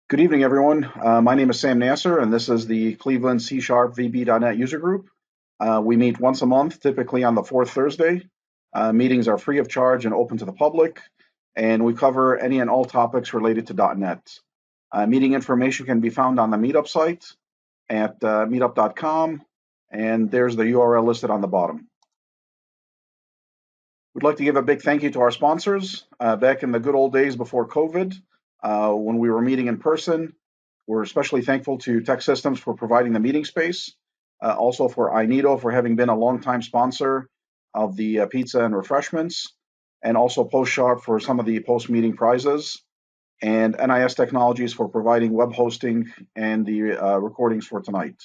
Good evening, everyone. My name is Sam Nasser, and this is the Cleveland C# VB.NET user group. We meet once a month, typically on the fourth Thursday. Meetings are free of charge and open to the public, and we cover any and all topics related to .NET. Meeting information can be found on the Meetup site at meetup.com, and there's the URL listed on the bottom. We'd like to give a big thank you to our sponsors. Back in the good old days before COVID, when we were meeting in person, we're especially thankful to Tech Systems for providing the meeting space, also for Inedo for having been a longtime sponsor of the pizza and refreshments, and also PostSharp for some of the post-meeting prizes, and NIS Technologies for providing web hosting and the recordings for tonight.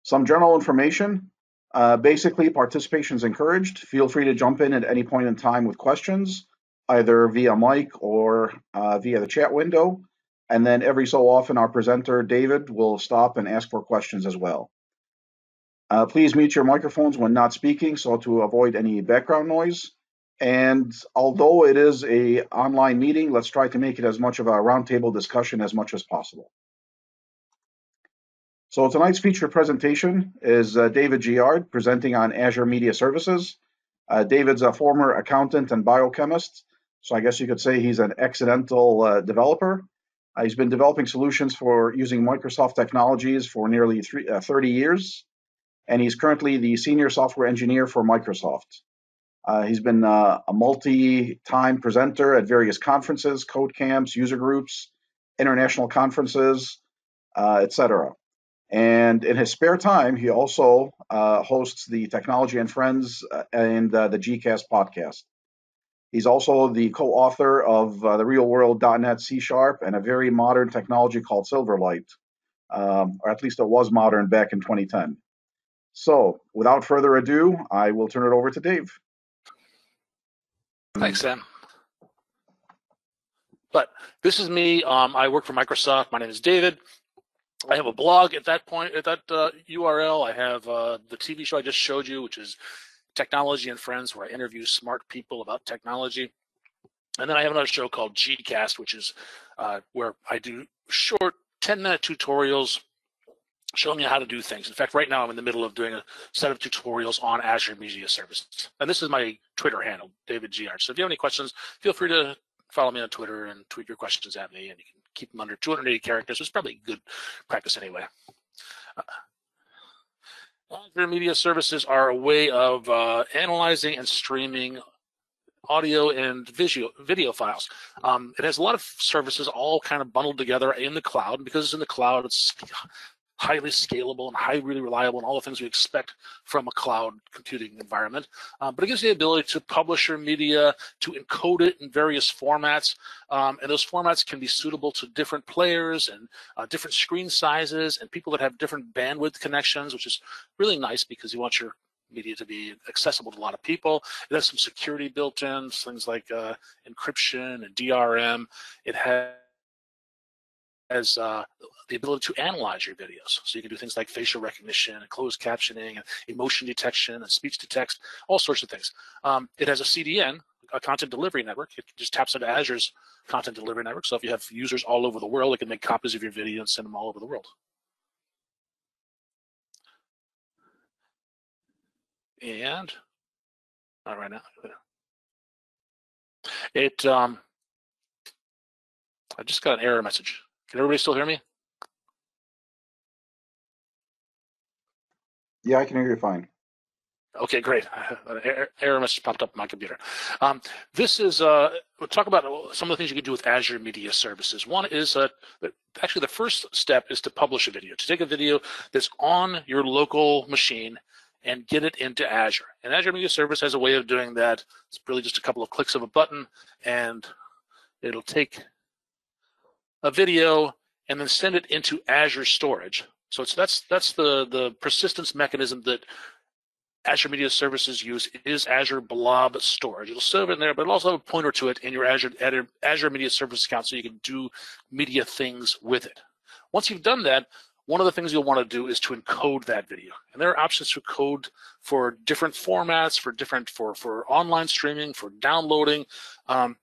Some general information. Basically, participation is encouraged. Feel free to jump in at any point in time with questions, either via mic or via the chat window. And then every so often, our presenter, David, will stop and ask for questions as well. Please mute your microphones when not speaking so to avoid any background noise. And although it is an online meeting, let's try to make it as much of a roundtable discussion as much as possible. So tonight's featured presentation is David Giard presenting on Azure Media Services. David's a former accountant and biochemist, so I guess you could say he's an accidental developer. He's been developing solutions for using Microsoft technologies for nearly 30 years, and he's currently the senior software engineer for Microsoft. He's been a multi-time presenter at various conferences, code camps, user groups, international conferences, etc. And in his spare time, he also hosts the Technology and Friends and the GCast podcast. He's also the co-author of the real-world .NET C# and a very modern technology called Silverlight, or at least it was modern back in 2010. So, without further ado, I will turn it over to Dave. Thanks, Sam. But this is me. I work for Microsoft. My name is David. I have a blog at that point, at that URL. I have the TV show I just showed you, which is Technology and Friends, where I interview smart people about technology. And then I have another show called GCast, which is where I do short 10-minute tutorials showing you how to do things. In fact, right now I'm in the middle of doing a set of tutorials on Azure Media Services. And this is my Twitter handle, David Giard. So if you have any questions, feel free to follow me on Twitter and tweet your questions at me, and you can keep them under 280 characters. It's probably good practice anyway. Azure Media Services are a way of analyzing and streaming audio and video files. It has a lot of services all kind of bundled together in the cloud. Because it's in the cloud, it's highly scalable and highly reliable and all the things we expect from a cloud computing environment. But it gives you the ability to publish your media, to encode it in various formats. And those formats can be suitable to different players and different screen sizes and people that have different bandwidth connections, which is really nice because you want your media to be accessible to a lot of people. It has some security built in, things like encryption and DRM. It has the ability to analyze your videos. So you can do things like facial recognition and closed captioning and emotion detection and speech to text, all sorts of things. It has a CDN, a content delivery network. It just taps into Azure's content delivery network. So if you have users all over the world, they can make copies of your video and send them all over the world. And all right now, I just got an error message. Can everybody still hear me? Yeah, I can hear you fine. Okay, great. An error message popped up on my computer. This is, we'll talk about some of the things you can do with Azure Media Services. One is actually the first step is to publish a video, to take a video that's on your local machine and get it into Azure. And Azure Media Service has a way of doing that. It's really just a couple of clicks of a button, and it'll take a video and then send it into Azure storage. So that's the persistence mechanism that Azure Media Services use is Azure Blob Storage. It'll serve in there, but it'll also have a pointer to it in your Azure Media Services account so you can do media things with it. Once you've done that, one of the things you'll want to do is to encode that video. And there are options to code for different formats, for online streaming, for downloading. And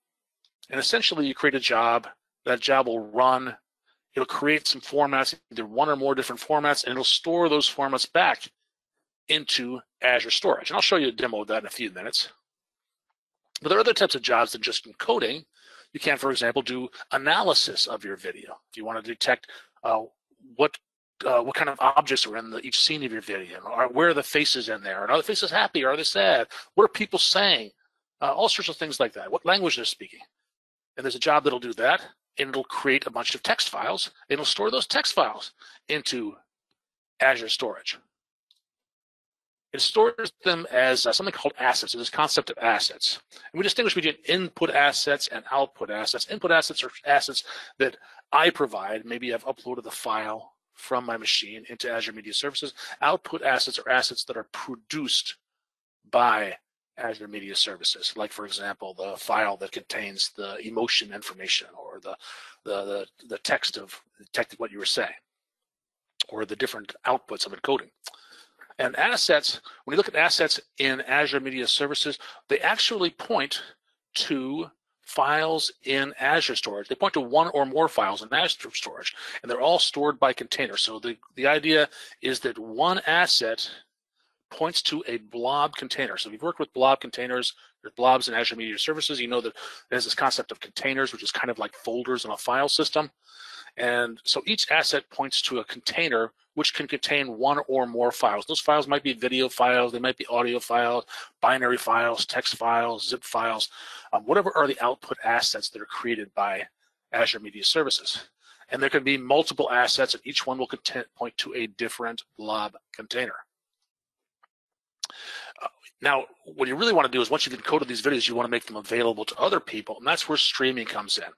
essentially you create a job that job will run. It'll create some formats, either one or more different formats, and it'll store those formats back into Azure Storage. And I'll show you a demo of that in a few minutes. But there are other types of jobs than just encoding. You can, for example, do analysis of your video. If you want to detect what kind of objects are in each scene of your video, or where are the faces in there? Are the faces happy? Are they sad? What are people saying? All sorts of things like that. What language they're speaking. And there's a job that'll do that, and it'll create a bunch of text files. And it'll store those text files into Azure Storage. It stores them as something called assets. There's this concept of assets. And we distinguish between input assets and output assets. Input assets are assets that I provide. Maybe I've uploaded the file from my machine into Azure Media Services. Output assets are assets that are produced by Azure Media Services, like, for example, the file that contains the emotion information, or the text of what you were saying, or the different outputs of encoding. And assets, when you look at assets in Azure Media Services, they actually point to files in Azure Storage. They point to one or more files in Azure Storage, and they're all stored by container. So the idea is that one asset points to a blob container. So if you've worked with blob containers, there's blobs in Azure Media Services, you know that there's this concept of containers, which is kind of like folders in a file system. And so each asset points to a container which can contain one or more files. Those files might be video files, they might be audio files, binary files, text files, zip files, whatever are the output assets that are created by Azure Media Services. And there can be multiple assets, and each one will point to a different blob container. Now, what you really want to do is, once you've encoded these videos, you want to make them available to other people, and that's where streaming comes in.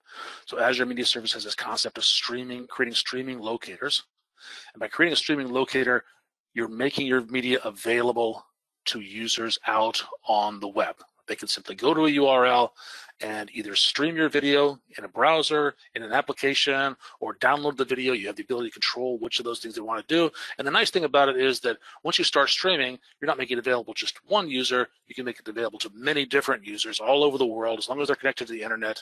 So Azure Media Services has this concept of streaming, creating streaming locators. And by creating a streaming locator, you're making your media available to users out on the web. They can simply go to a URL and either stream your video in a browser, in an application, or download the video. You have the ability to control which of those things they want to do. And the nice thing about it is that once you start streaming, you're not making it available to just one user. You can make it available to many different users all over the world, as long as they're connected to the internet,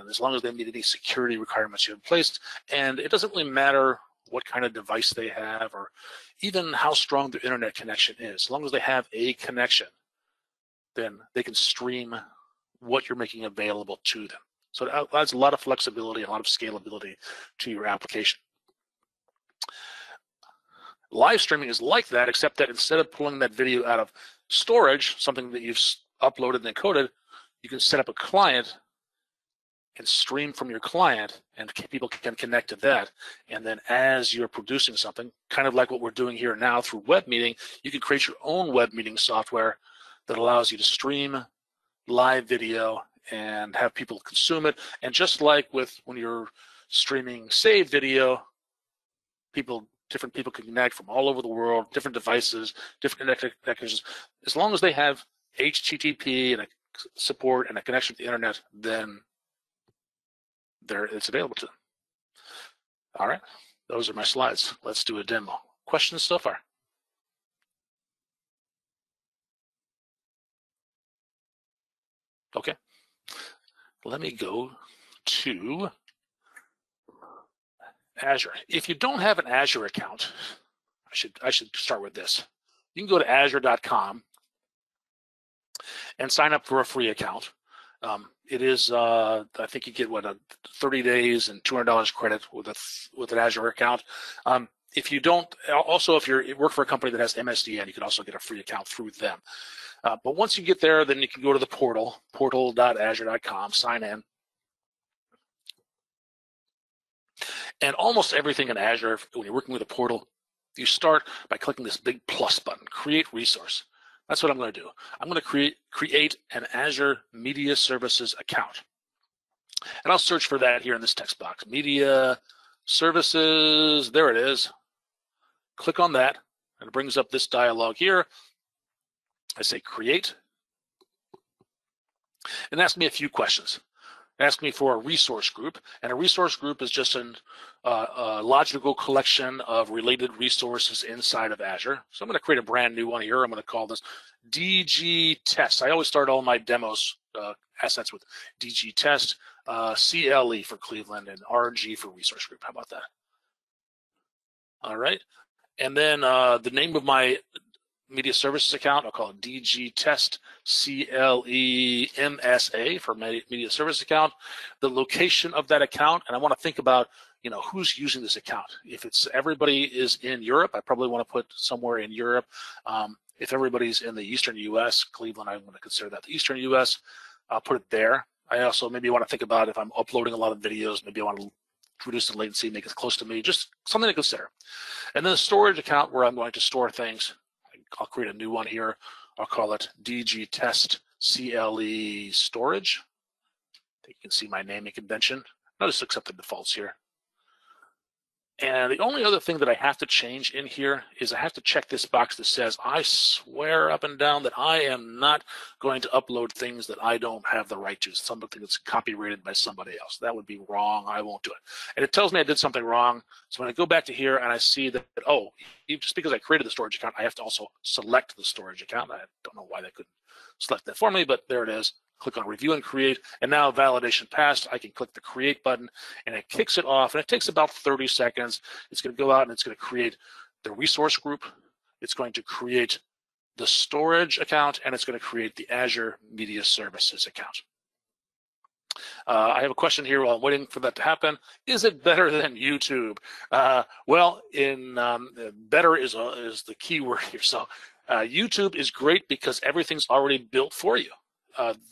as long as they meet any security requirements you have placed. And it doesn't really matter what kind of device they have, or even how strong their internet connection is. As long as they have a connection, then they can stream what you're making available to them. So it adds a lot of flexibility, a lot of scalability to your application. Live streaming is like that, except that instead of pulling that video out of storage, something that you've uploaded and encoded, you can set up a client and stream from your client, and people can connect to that. And then as you're producing something, kind of like what we're doing here now through web meeting, you can create your own web meeting software that allows you to stream live video and have people consume it. And just like with when you're streaming saved video, different people can connect from all over the world, different devices, different connections. As long as they have HTTP and a support and a connection to the internet, then it's available to them. All right, those are my slides. Let's do a demo. Questions so far? Okay, let me go to Azure. If you don't have an Azure account, I should start with this. You can go to azure.com and sign up for a free account. It is, I think you get 30 days and $200 credit with an Azure account. If you don't, also if you work for a company that has MSDN, you can also get a free account through them. But once you get there, then you can go to the portal.azure.com, sign in. And almost everything in Azure, when you're working with a portal, you start by clicking this big plus button, create resource. That's what I'm going to do. I'm going to create an Azure Media Services account. And I'll search for that here in this text box. Media Services, there it is. Click on that, and it brings up this dialog here. I say create, and ask me a few questions. Ask me for a resource group, and a resource group is just a logical collection of related resources inside of Azure. So I'm going to create a brand new one here. I'm going to call this DG Test. I always start all my demos assets with DG Test. CLE for Cleveland, and RG for Resource Group. How about that? All right. And then the name of my media services account, I'll call it DG Test CLE-MSA for my media service account. The location of that account, and I want to think about, who's using this account. If it's everybody is in Europe, I probably want to put somewhere in Europe. If everybody's in the Eastern U.S., Cleveland, I'm going to consider that the Eastern U.S. I'll put it there. I also maybe want to think about if I'm uploading a lot of videos, maybe I want to reduce the latency, make it close to me, just something to consider. And then a storage account where I'm going to store things. I'll create a new one here. I'll call it DG Test CLE Storage. I think you can see my naming convention. I'll just accept the defaults here. And the only other thing that I have to change in here is I have to check this box that says, I swear up and down that I am not going to upload things that I don't have the right to, something that's copyrighted by somebody else. That would be wrong. I won't do it. And it tells me I did something wrong. So when I go back to here and I see that, oh, just because I created the storage account, I have to also select the storage account. I don't know why they couldn't select that for me, but there it is. Click on review and create, and now validation passed. I can click the create button and it kicks it off, and it takes about 30 seconds. It's going to go out and it's going to create the resource group. It's going to create the storage account, and it's going to create the Azure Media Services account. I have a question here while I'm waiting for that to happen. Is it better than YouTube? Well, better is the key word here. So YouTube is great because everything's already built for you.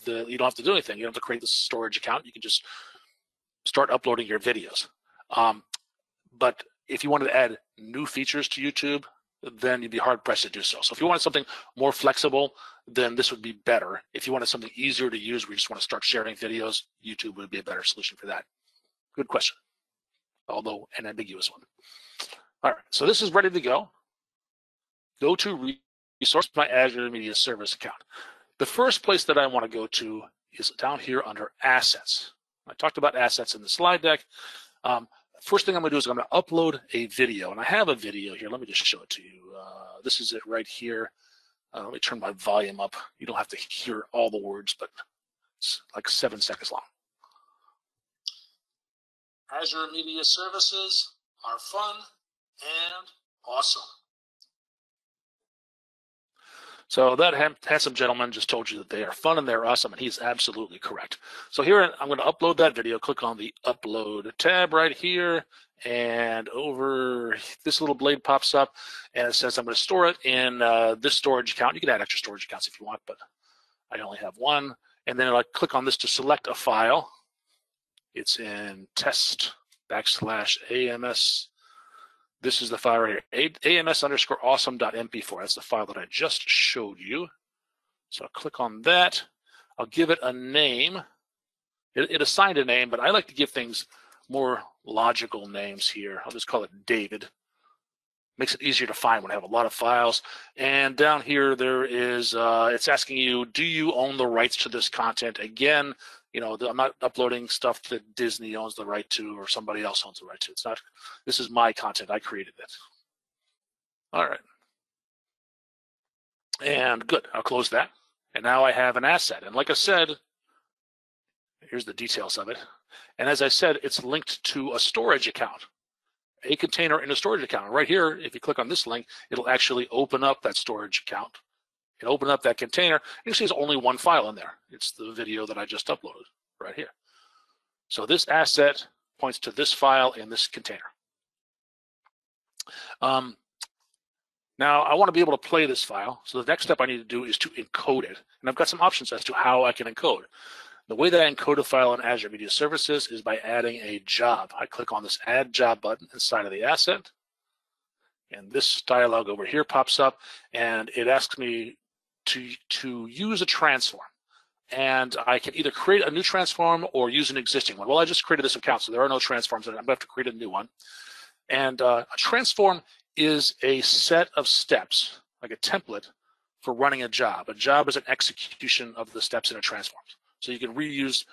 You don't have to do anything. You don't have to create the storage account. You can just start uploading your videos. But if you wanted to add new features to YouTube, then you'd be hard pressed to do so. So if you wanted something more flexible, then this would be better. If you wanted something easier to use, where you just want to start sharing videos, YouTube would be a better solution for that. Good question, although an ambiguous one. All right, so this is ready to go. Go to resource my Azure Media Service account. The first place that I want to go to is down here under assets. I talked about assets in the slide deck. First thing I'm going to do is I'm going to upload a video, and I have a video here. Let me just show it to you. This is it right here. Let me turn my volume up. You don't have to hear all the words, but it's like 7 seconds long. Azure Media Services are fun and awesome. So that handsome gentleman just told you that they are fun and they're awesome, and he's absolutely correct. So here I'm going to upload that video. Click on the Upload tab right here, and over this little blade pops up, and it says I'm going to store it in this storage account. You can add extra storage accounts if you want, but I only have one. And then I'll click on this to select a file. It's in test/AMS. This is the file right here, AMS_awesome.mp4. That's the file that I just showed you. So I'll click on that. I'll give it a name. It assigned a name, but I like to give things more logical names here. I'll just call it David. Makes it easier to find when I have a lot of files. And down here, there is, it's asking you, do you own the rights to this content? Again, I'm not uploading stuff that Disney owns the right to or somebody else owns the right to. It's not. This is my content. I created it. All right. And good. I'll close that. And now I have an asset. And like I said, here's the details of it. And as I said, it's linked to a storage account, a container in a storage account. Right here, if you click on this link, it'll actually open up that storage account. And open up that container, you see there's only one file in there. It's the video that I just uploaded right here. So this asset points to this file in this container. Now I want to be able to play this file. So the next step I need to do is to encode it. And I've got some options as to how I can encode. The way that I encode a file in Azure Media Services is by adding a job. I click on this Add Job button inside of the asset. And this dialog over here pops up, and it asks me to use a transform. And I can either create a new transform or use an existing one. Well, I just created this account, so there are no transforms in it. I'm going to have to create a new one. And a transform is a set of steps, like a template for running a job. A job is an execution of the steps in a transform. So you can reuse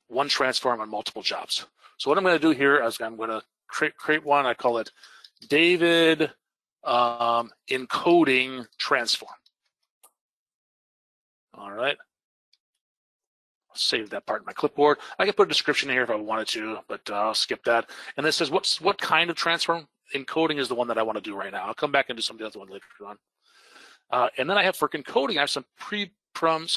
one transform on multiple jobs. So what I'm going to do here is I'm going to create one. I call it David encoding transform. All right. save that part in my clipboard. I can put a description here if I wanted to, but I'll skip that. And this says what kind of transform encoding is the one that I want to do right now. I'll come back and do some of the other one later on. And then I have for encoding, I have some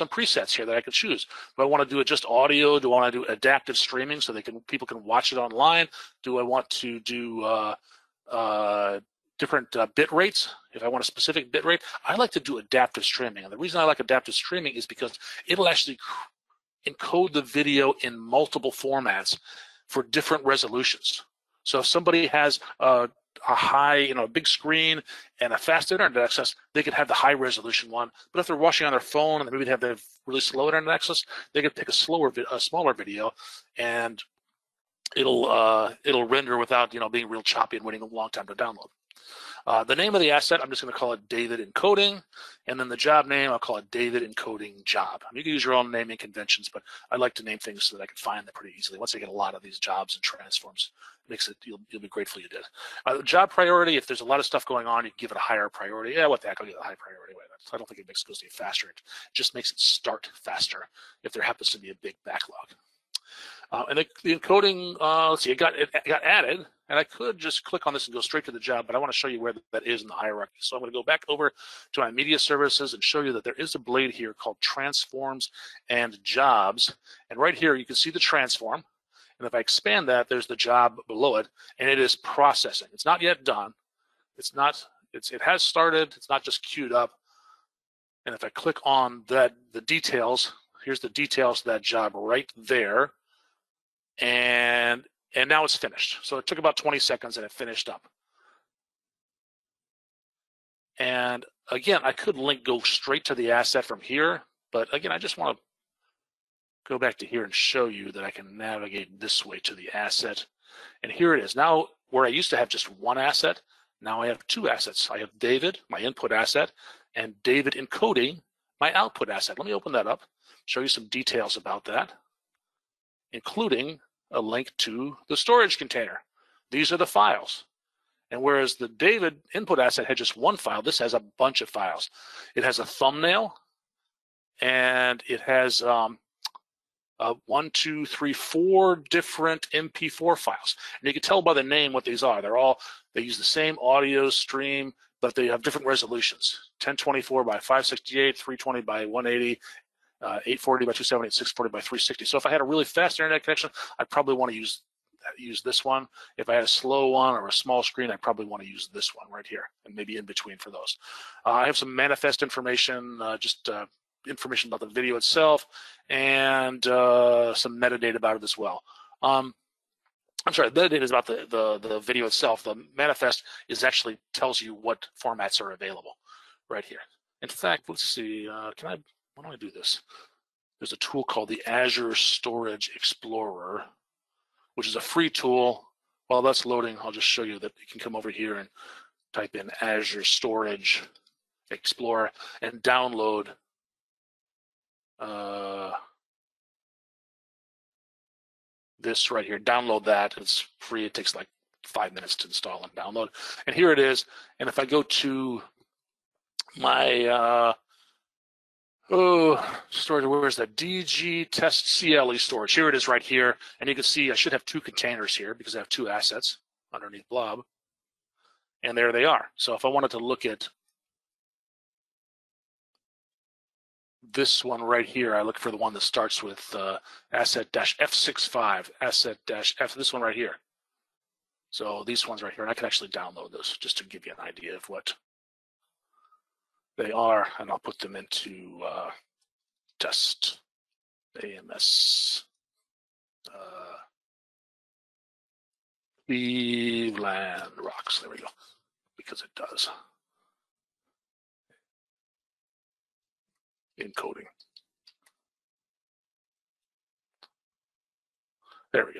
presets here that I could choose. Do I want to do it just audio? Do I want to do adaptive streaming so people can watch it online? Do I want to do different bit rates? If I want a specific bit rate, I like to do adaptive streaming. And the reason I like adaptive streaming is because it'll actually encode the video in multiple formats for different resolutions. So if somebody has a high, a big screen and a fast internet access, they could have the high resolution one. But if they're watching on their phone and maybe they have the really slow internet access, they could pick a smaller video, and it'll render without being real choppy and waiting a long time to download. The name of the asset, I'm just going to call it David Encoding, and then the job name, I'll call it David Encoding Job. You can use your own naming conventions, but I like to name things so that I can find them pretty easily. Once I get a lot of these jobs and transforms, you'll be grateful you did. Job priority, if there's a lot of stuff going on, you can give it a higher priority. Yeah, what the heck, I'll give it a high priority. I don't think it makes it go any faster. It just makes it start faster if there happens to be a big backlog. And the encoding, let's see, it got added, and I could just click on this and go straight to the job, but I want to show you where that is in the hierarchy. So I'm going to go back over to my media services and show you that there is a blade here called transforms and jobs. And right here, you can see the transform. And if I expand that, there's the job below it, and it is processing. It's not yet done. It has started. It's not just queued up. And if I click on that, the details, here's the details of that job right there. And now it's finished. So it took about 20 seconds and it finished up. And again, I could go straight to the asset from here, but again, I just want to go back to here and show you that I can navigate this way to the asset. And here it is. Now, where I used to have just one asset, now I have two assets. I have David, my input asset, and David Encoding, my output asset. Let me open that up, show you some details about that, including a link to the storage container. These are the files. And whereas the David input asset had just one file, this has a bunch of files. It has a thumbnail, and it has 1, 2, 3, 4 different MP4 files. And you can tell by the name what these are. They use the same audio stream, but they have different resolutions. 1024 by 568, 320 by 180, 840 by 278, 640 by 360. So if I had a really fast internet connection, I'd probably want to use this one. If I had a slow one or a small screen, I'd probably want to use this one right here, and maybe in between for those. I have some manifest information, information about the video itself, and some metadata about it as well. I'm sorry, the metadata is about the video itself. The manifest actually tells you what formats are available right here. In fact, let's see, why don't I do this? There's a tool called the Azure Storage Explorer, which is a free tool. While that's loading, I'll just show you that you can come over here and type in Azure Storage Explorer and download this right here. Download that. It's free. It takes like 5 minutes to install and download. And here it is. And if I go to my storage, where is that? DG test CLE storage. Here it is right here. And you can see I should have 2 containers here because I have 2 assets underneath blob. And there they are. So if I wanted to look at this one right here, I look for the one that starts with asset-F65, asset-F, this one right here. So these ones right here, and I can actually download those just to give you an idea of what they are, and I'll put them into test AMS Cleveland Wrox. There we go, because it does. Encoding. There we go.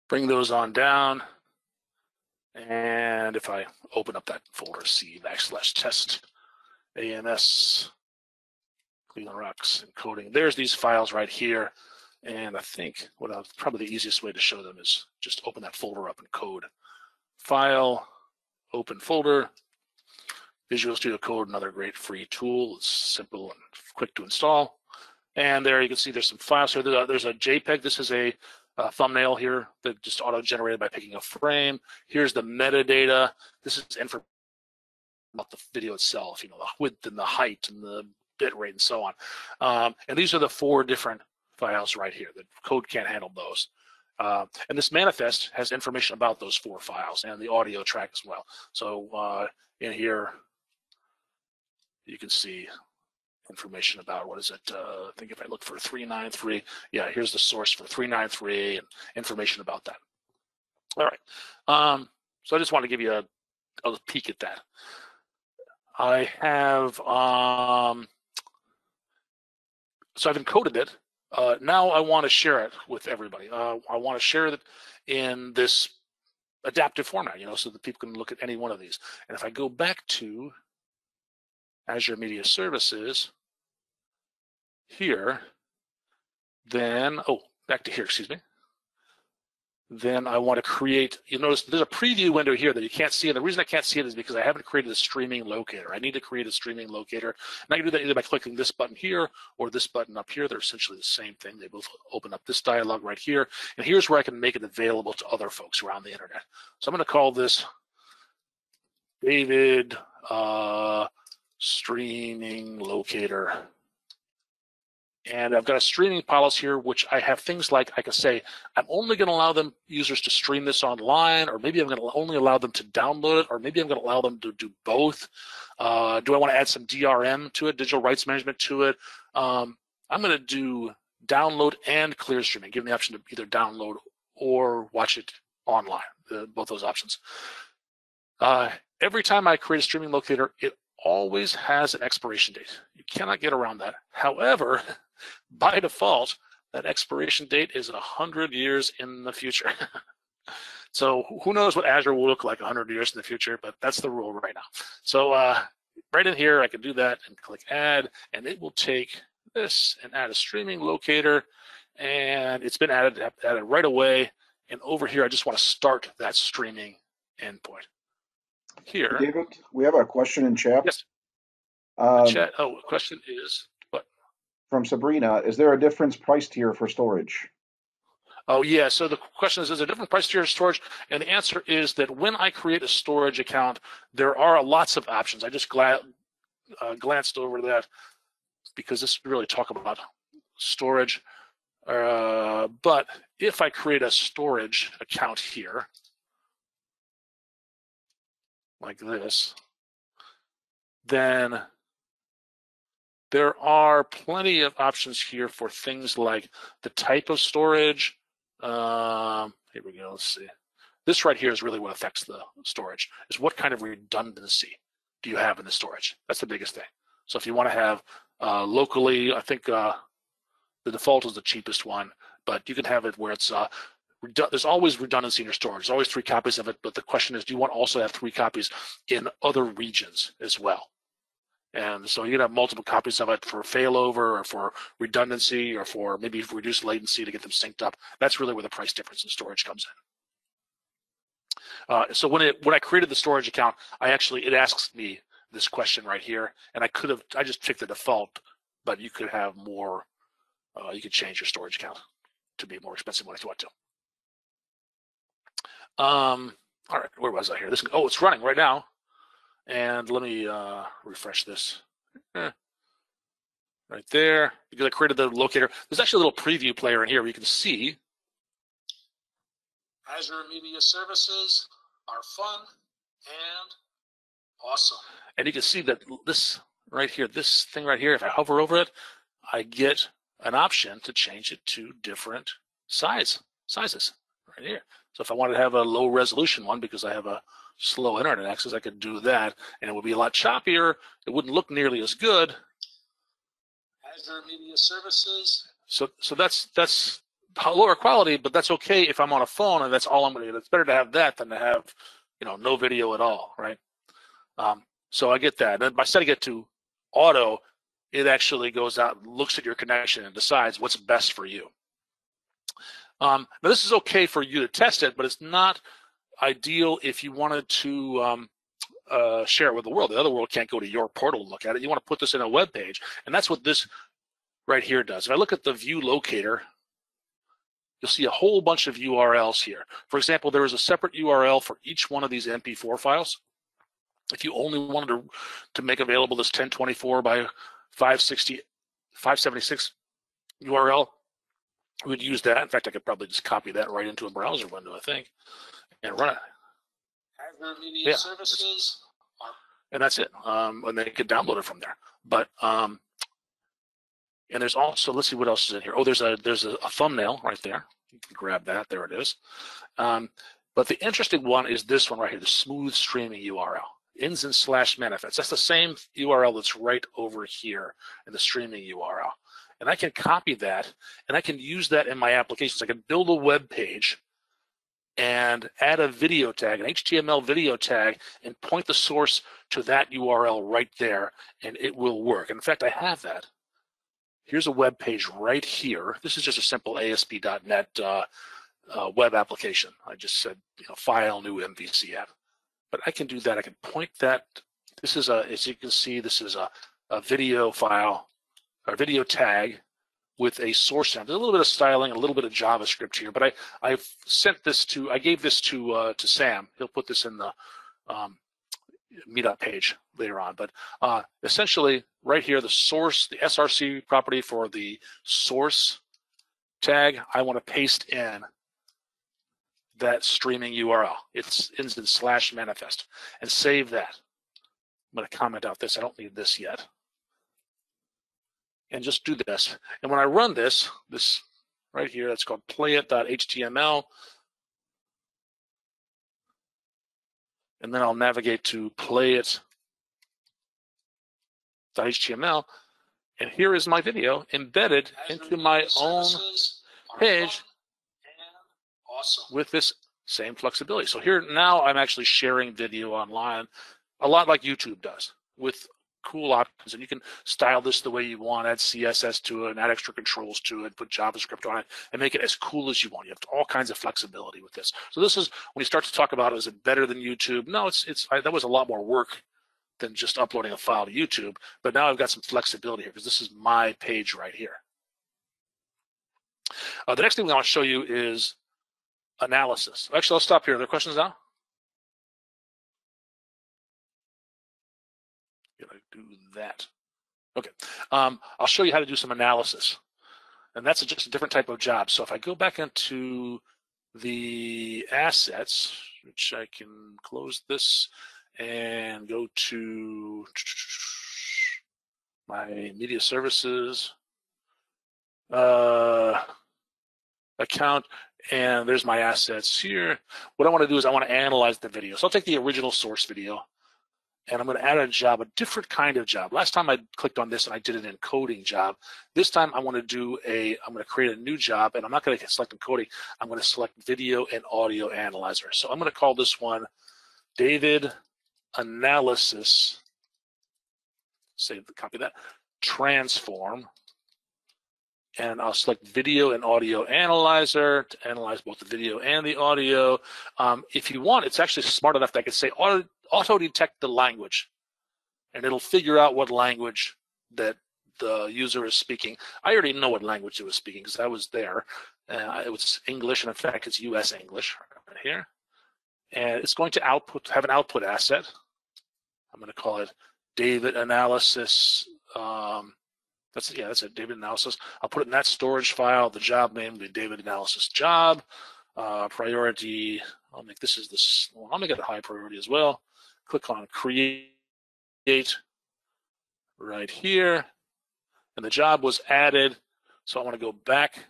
Bring those on down. And if I open up that folder, C/test AMS Cleveland Wrox encoding, there's these files right here. And I think probably the easiest way to show them is just open that folder up and code. File, open folder. Visual Studio Code, another great free tool. It's simple and quick to install. And there you can see there's some files here. There's a JPEG. This is a thumbnail here that just auto-generated by picking a frame. Here's the metadata. This is information about the video itself, the width and the height and the bit rate and so on. And these are the 4 different files right here. The code can't handle those. And this manifest has information about those 4 files and the audio track as well. So in here, you can see information about, what is it? I think if I look for 393, yeah, here's the source for 393 and information about that. All right. So I just want to give you a peek at that. I have, so I've encoded it. Now I want to share it with everybody. I want to share it in this adaptive format, so that people can look at any one of these. And if I go back to Azure Media Services here, then, back to here, excuse me. Then I want to create, you'll notice there's a preview window here that you can't see. And the reason I can't see it is because I haven't created a streaming locator. I need to create a streaming locator. And I can do that either by clicking this button here or this button up here. They're essentially the same thing. They both open up this dialog right here. And here's where I can make it available to other folks around the internet. So I'm going to call this David Streaming Locator. And I've got a streaming policy here, which I have things like, I can say, I'm only going to allow users to stream this online, or maybe I'm going to only allow them to download it, or maybe I'm going to allow them to do both. Do I want to add some DRM to it, digital rights management to it? I'm going to do download and clear streaming, give them the option to either download or watch it online, both those options. Every time I create a streaming locator, it always has an expiration date. You cannot get around that. However, by default, that expiration date is 100 years in the future. So who knows what Azure will look like 100 years in the future, but that's the rule right now. So right in here, I can do that and click add, and it will take this and add a streaming locator, and it's been added right away. And over here, I just want to start that streaming endpoint. Here, David, we have a question in chat. Yes. Chat. Oh, the question is what? From Sabrina, is there a difference price tier for storage? Oh, yeah. So the question is there a different price tier of storage? And the answer is that when I create a storage account, there are lots of options. I just glanced over that because this really talk about storage. But if I create a storage account here, like this, then there are plenty of options here for things like the type of storage. Here we go, let's see. This right here is really what affects the storage, is what kind of redundancy do you have in the storage? That's the biggest thing. So if you want to have locally, I think the default is the cheapest one, but you can have it where it's there's always redundancy in your storage. There's always 3 copies of it, but the question is, do you want to also have 3 copies in other regions as well? And so you can have multiple copies of it for failover or for redundancy or for maybe reduce latency to get them synced up. That's really where the price difference in storage comes in. So when I created the storage account, it asks me this question right here, and I just picked the default, but you could have more. You could change your storage account to be more expensive if you want to. All right, where was I here? It's running right now. And let me refresh this. Right there, because I created the locator. There's actually a little preview player in here where you can see Azure Media Services are fun and awesome. And you can see that this right here, this thing right here, if I hover over it, I get an option to change it to different sizes right here. So if I wanted to have a low resolution one because I have a slow internet access, I could do that, and it would be a lot choppier. It wouldn't look nearly as good. Azure Media Services. So that's lower quality, but that's okay if I'm on a phone and that's all I'm going to get. It's better to have that than to have, no video at all, right? So I get that. And by setting it to auto, it actually goes out, looks at your connection, and decides what's best for you. Now this is okay for you to test it, but it's not ideal if you wanted to share it with the world. The other world can't go to your portal and look at it. You want to put this in a web page, and that's what this right here does. If I look at the view locator, you'll see a whole bunch of URLs here. For example, there is a separate URL for each one of these MP4 files. If you only wanted to make available this 1024 by 576 URL, we would use that. In fact, I could probably just copy that right into a browser window, I think, and run it. Azure Media Services. And that's it. And they could download it from there. But and there's also, let's see what else is in here. Oh, there's a thumbnail right there. You can grab that. There it is. But the interesting one is this one right here, the smooth streaming URL. Ins and slash manifest. That's the same URL that's right over here in the streaming URL. And I can copy that, and I can use that in my applications. I can build a web page and add a video tag, an HTML video tag, and point the source to that URL right there, and it will work. In fact, I have that. Here's a web page right here. This is just a simple ASP.NET web application. I just said, file, new MVC app. But I can do that. I can point that. This is as you can see, this is a video file, or video tag with a source name. There's a little bit of styling, a little bit of JavaScript here, but I gave this to Sam. He'll put this in the meetup page later on. But essentially, right here, the source, the SRC property for the source tag, I want to paste in that streaming URL. It's ins and slash manifest, and save that. I'm going to comment out this. I don't need this yet. And just do this. And when I run this right here, that's called playit.html. And then I'll navigate to playit.html. And here is my video embedded into my own page with this same flexibility. So here now I'm actually sharing video online, a lot like YouTube does, with cool options. And you can style this the way you want, add CSS to it, and add extra controls to it, put JavaScript on it, and make it as cool as you want. You have all kinds of flexibility with this. So this is when you start to talk about, is it better than YouTube? No, that was a lot more work than just uploading a file to YouTube. But now I've got some flexibility here because this is my page right here. The next thing I want to show you is analysis. Actually, I'll stop here. Are there questions now? Gonna do that. Okay. I'll show you how to do some analysis. And that's just a different type of job. So if I go back into the assets, which I can close this and go to my media services account, and there's my assets here. What I want to do is I want to analyze the video. So I'll take the original source video, and I'm going to add a job, a different kind of job. Last time I clicked on this and I did an encoding job. This time I want to do I'm going to create a new job, and I'm not going to select encoding. I'm going to select video and audio analyzer. So I'm going to call this one David Analysis. Copy that. Transform. And I'll select video and audio analyzer to analyze both the video and the audio. If you want, it's actually smart enough that I can say auto detect the language, and it'll figure out what language that the user is speaking. I already know what language it was speaking because I was there. It was English, and in fact, it's US English right here. And it's going to have an output asset. I'm going to call it David Analysis. That's it, David Analysis. I'll put it in that storage file. The job name will be David Analysis job. Priority, I'll make this I'll make it a high priority as well. Click on create right here. And the job was added. So I want to go back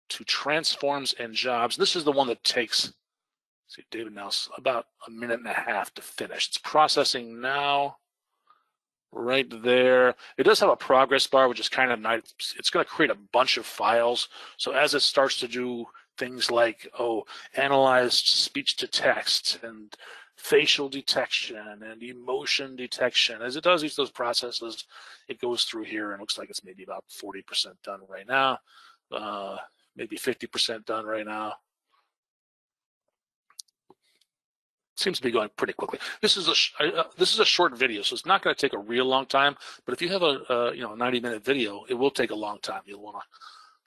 to transforms and jobs. This is the one that takes, David Analysis, about a minute and a half to finish. It's processing now. Right there. It does have a progress bar, which is kind of nice. It's going to create a bunch of files. So as it starts to do things like, analyzed speech to text and facial detection and emotion detection, as it does each of those processes, it goes through here and looks like it's maybe about 40% done right now, maybe 50% done right now. Seems to be going pretty quickly. This is a short video, so it's not going to take a real long time. But if you have a 90-minute video, it will take a long time. You'll want to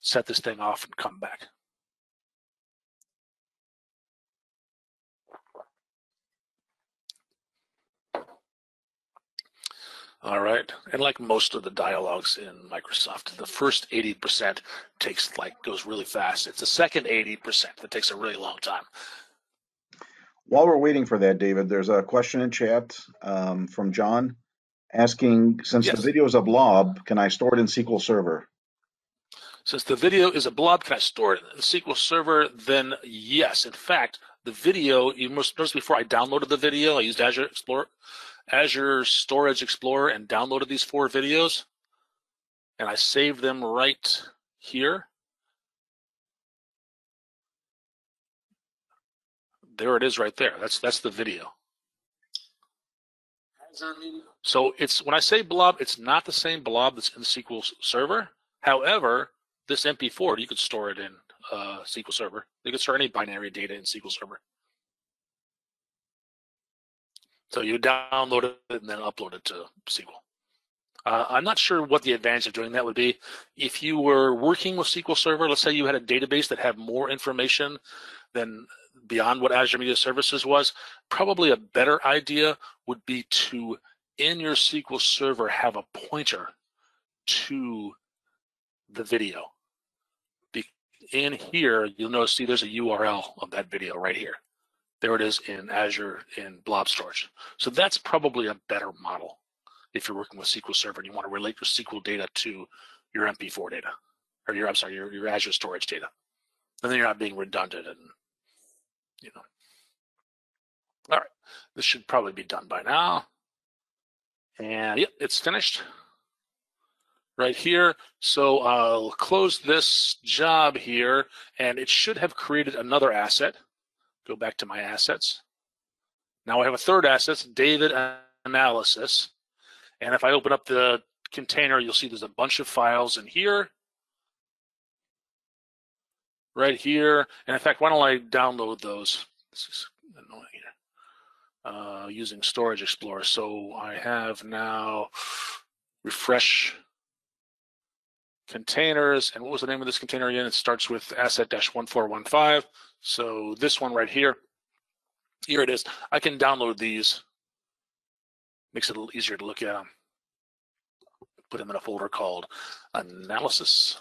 set this thing off and come back. All right, and like most of the dialogues in Microsoft, the first 80% goes really fast. It's the second 80% that takes a really long time. While we're waiting for that, David, there's a question in chat from John asking, since Yes. the video is a blob, can I store it in SQL Server? Since the video is a blob, can I store it in the SQL Server? Then yes. In fact, the video, you must notice before I downloaded the video, I used Azure Storage Explorer and downloaded these 4 videos, and I saved them right here. There it is right there. That's the video. So it's, when I say blob, it's not the same blob that's in SQL Server. However, this MP4, you could store it in SQL Server. You could store any binary data in SQL Server. So you download it and then upload it to SQL. I'm not sure what the advantage of doing that would be. If you were working with SQL Server, let's say you had a database that had more information than beyond what Azure Media Services was, probably a better idea would be to, in your SQL Server, have a pointer to the video. In here, you'll notice, see, there's a URL of that video right here. There it is in Azure in blob storage. So that's probably a better model if you're working with SQL Server and you want to relate your SQL data to your MP4 data, or your Azure storage data. And then you're not being redundant and, All right, this should probably be done by now. And yep, it's finished right here. So I'll close this job here, and it should have created another asset. Go back to my assets. Now I have a third asset, David Analysis. And if I open up the container, you'll see there's a bunch of files in here, right here. And in fact, why don't I download those? This is annoying here. Using Storage Explorer. So I have now refresh containers. And what was the name of this container again? It starts with asset-1415. So this one right here. Here it is. I can download these. Makes it a little easier to look at them. Put them in a folder called Analysis.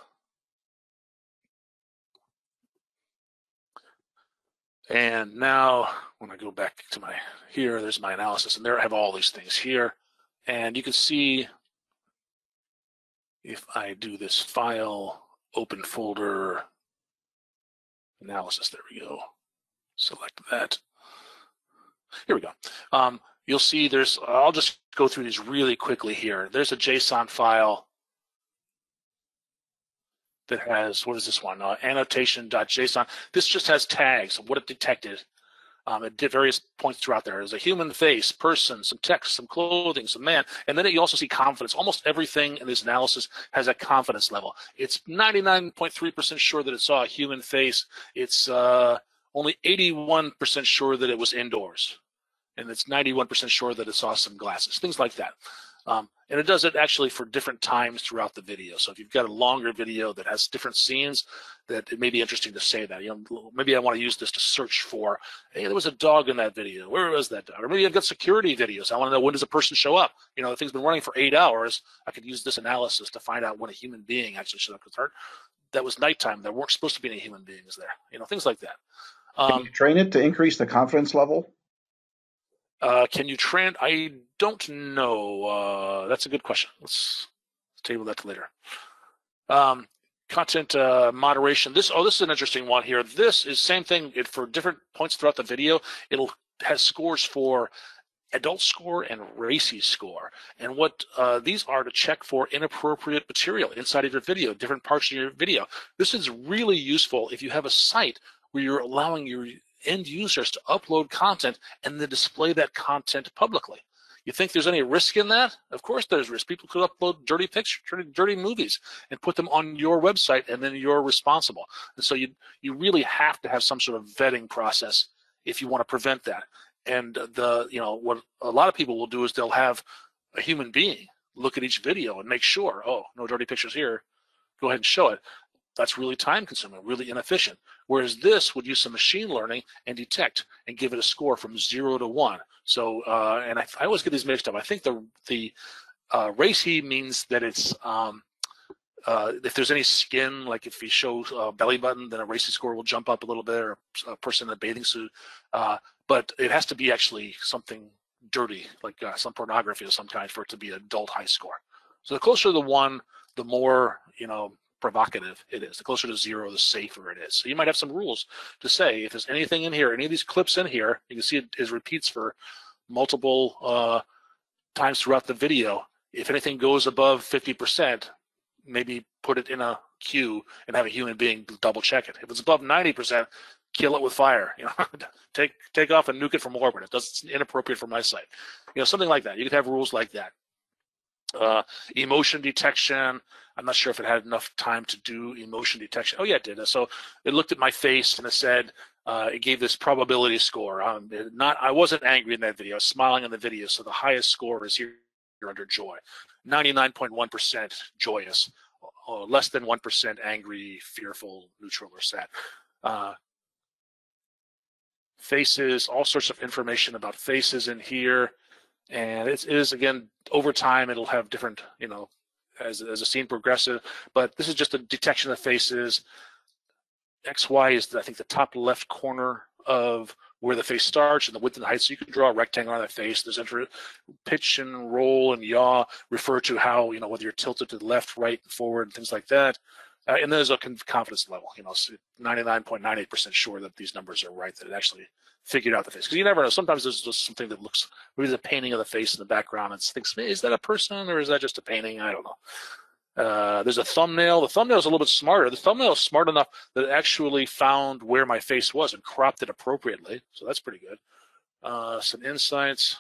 And now when I go back to here, there's my analysis, and there I have all these things here. And you can see if I do this file, open folder, analysis, there we go. Select that. Here we go. You'll see I'll just go through these really quickly here. There's a JSON file that has, what is this one? Annotation.json. This just has tags of what it detected at various points throughout there. There's a human face, person, some text, some clothing, some man, and then you also see confidence. Almost everything in this analysis has a confidence level. It's 99.3% sure that it saw a human face. It's only 81% sure that it was indoors. And it's 91% sure that it saw some glasses, things like that. And it does it actually for different times throughout the video. So if you've got a longer video that has different scenes, that it may be interesting to say that. Maybe I want to use this to search for, hey, there was a dog in that video. Where was that dog? Or maybe I've got security videos. I want to know, when does a person show up? The thing's been running for 8 hours. I could use this analysis to find out when a human being actually showed up. That was nighttime. There weren't supposed to be any human beings there. Things like that. Can you train it to increase the confidence level? Can you train? I don't know. That's a good question. Let's table that to later. Content moderation. This is an interesting one here. This is same thing for different points throughout the video. It'll has scores for adult score and racy score. And what these are to check for inappropriate material inside of your video, different parts of your video. This is really useful if you have a site where you're allowing your end users to upload content and then display that content publicly. You think there's any risk in that? Of course there's risk. People could upload dirty pictures, dirty movies, and put them on your website, and then you're responsible. And so you really have to have some sort of vetting process if you want to prevent that. And what a lot of people will do is they'll have a human being look at each video and make sure, oh, no dirty pictures here, go ahead and show it. That's really time consuming, really inefficient. Whereas this would use some machine learning and detect and give it a score from 0 to 1. So, and I always get these mixed up. I think the racy means that it's if there's any skin, like if you show a belly button, then a racy score will jump up a little bit, or a person in a bathing suit. But it has to be actually something dirty, like some pornography of some kind, for it to be an adult high score. So the closer to the 1, the more provocative it is. The closer to 0, the safer it is. So you might have some rules to say, if there's anything in here, any of these clips in here, you can see it is repeats for multiple times throughout the video. If anything goes above 50%, maybe put it in a queue and have a human being double check it. If it's above 90%, kill it with fire. Take off and nuke it from orbit. It's inappropriate for my site. Something like that. You could have rules like that. Emotion detection. I'm not sure if it had enough time to do emotion detection. Oh yeah, it did. So it looked at my face and it said, it gave this probability score. I wasn't angry in that video. I was smiling in the video. So the highest score is here under joy. 99.1% joyous. Less than 1% angry, fearful, neutral, or sad. Faces, all sorts of information about faces in here. And it is, again, over time, it'll have different, as a scene progresses, but this is just a detection of faces. XY is, I think, the top left corner of where the face starts, and the width and the height. So you can draw a rectangle on the face. There's pitch and roll and yaw refer to how, whether you're tilted to the left, right, and forward, and things like that. And there's a confidence level, 99.98% sure that these numbers are right, that it actually figured out the face. Because you never know. Sometimes there's just something that looks, maybe the painting of the face in the background, and thinks, is that a person or is that just a painting? I don't know. There's a thumbnail. The thumbnail is a little bit smarter. The thumbnail is smart enough that it actually found where my face was and cropped it appropriately. So that's pretty good. Some insights.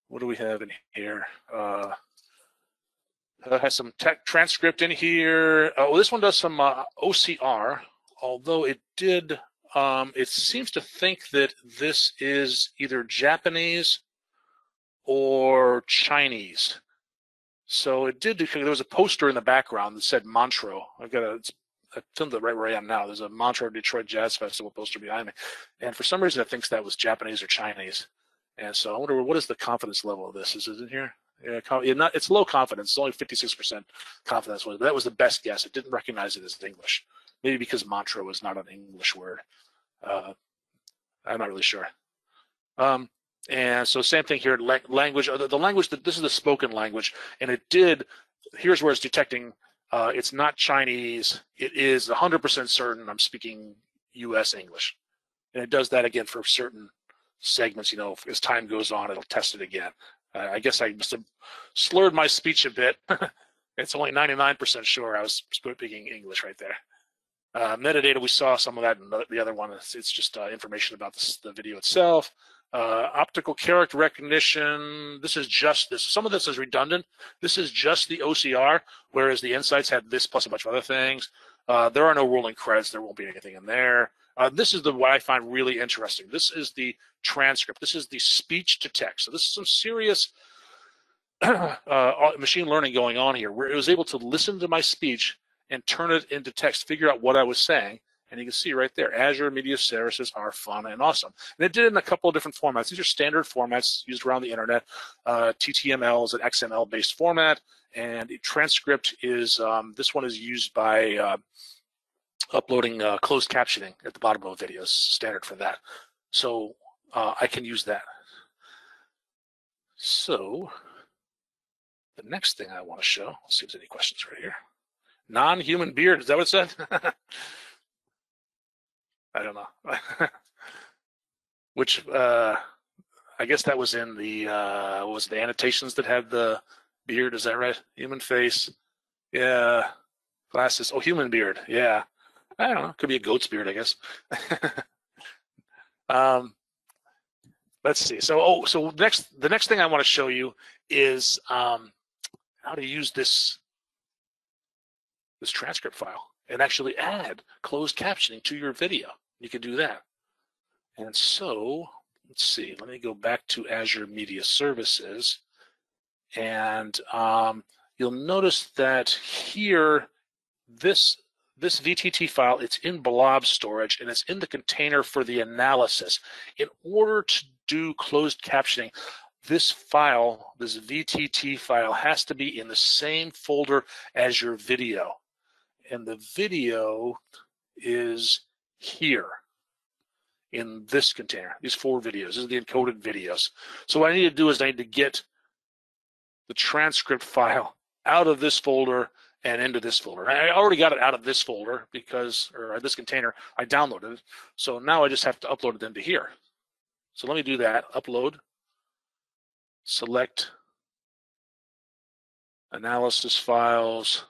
What do we have in here? Has some transcript in here. This one does some OCR, although it did. It seems to think that this is either Japanese or Chinese. So it did. There was a poster in the background that said Montreux. I filmed it right where I am now. There's a Montreux Detroit Jazz Festival poster behind me, and for some reason it thinks that was Japanese or Chinese. And so I wonder, what is the confidence level of this? Is it in here? Yeah, it's low confidence. It's only 56% confidence. But that was the best guess. It didn't recognize it as English. Maybe because Montreux was not an English word. I'm not really sure. And so same thing here. Language. The language that this is the spoken language, and it did. Here's where it's detecting. It's not Chinese. It is 100% certain I'm speaking U.S. English, and it does that again for certain segments. As time goes on, it'll test it again. I guess I must have slurred my speech a bit. It's only 99% sure I was speaking English right there. Metadata, we saw some of that in the other one. It's just information about the video itself. Optical character recognition. This is just this. Some of this is redundant. This is just the OCR, whereas the insights had this plus a bunch of other things. There are no rolling credits. There won't be anything in there. This is what I find really interesting. This is the transcript. This is the speech to text. So this is some serious machine learning going on here, where it was able to listen to my speech and turn it into text, figure out what I was saying. And you can see right there, Azure Media Services are fun and awesome. And it did it in a couple of different formats. These are standard formats used around the internet. TTML is an XML-based format, and transcript is, this one is used by uploading closed captioning at the bottom of videos, standard for that. So I can use that. So the next thing I want to show, let's see if there's any questions right here. Non-human beard, is that what it said? I don't know. Which I guess that was in the what was it, the annotations that had the beard? Is that right? Human face, yeah. Glasses. Oh, human beard. Yeah. I don't know. Could be a goat's beard, I guess. Let's see. So the next thing I want to show you is how to use this transcript file and actually add closed captioning to your video. You can do that. And so let's see, let me go back to Azure Media Services. And you'll notice that here, this VTT file, it's in blob storage, and it's in the container for the analysis. In order to do closed captioning, this file, this VTT file, has to be in the same folder as your video. And the video is here in this container, these 4 videos. These are the encoded videos. So what I need to do is I need to get the transcript file out of this folder and into this folder. I already got it out of this folder because, or this container, I downloaded it. So now I just have to upload it into here. So let me do that, upload, select analysis files,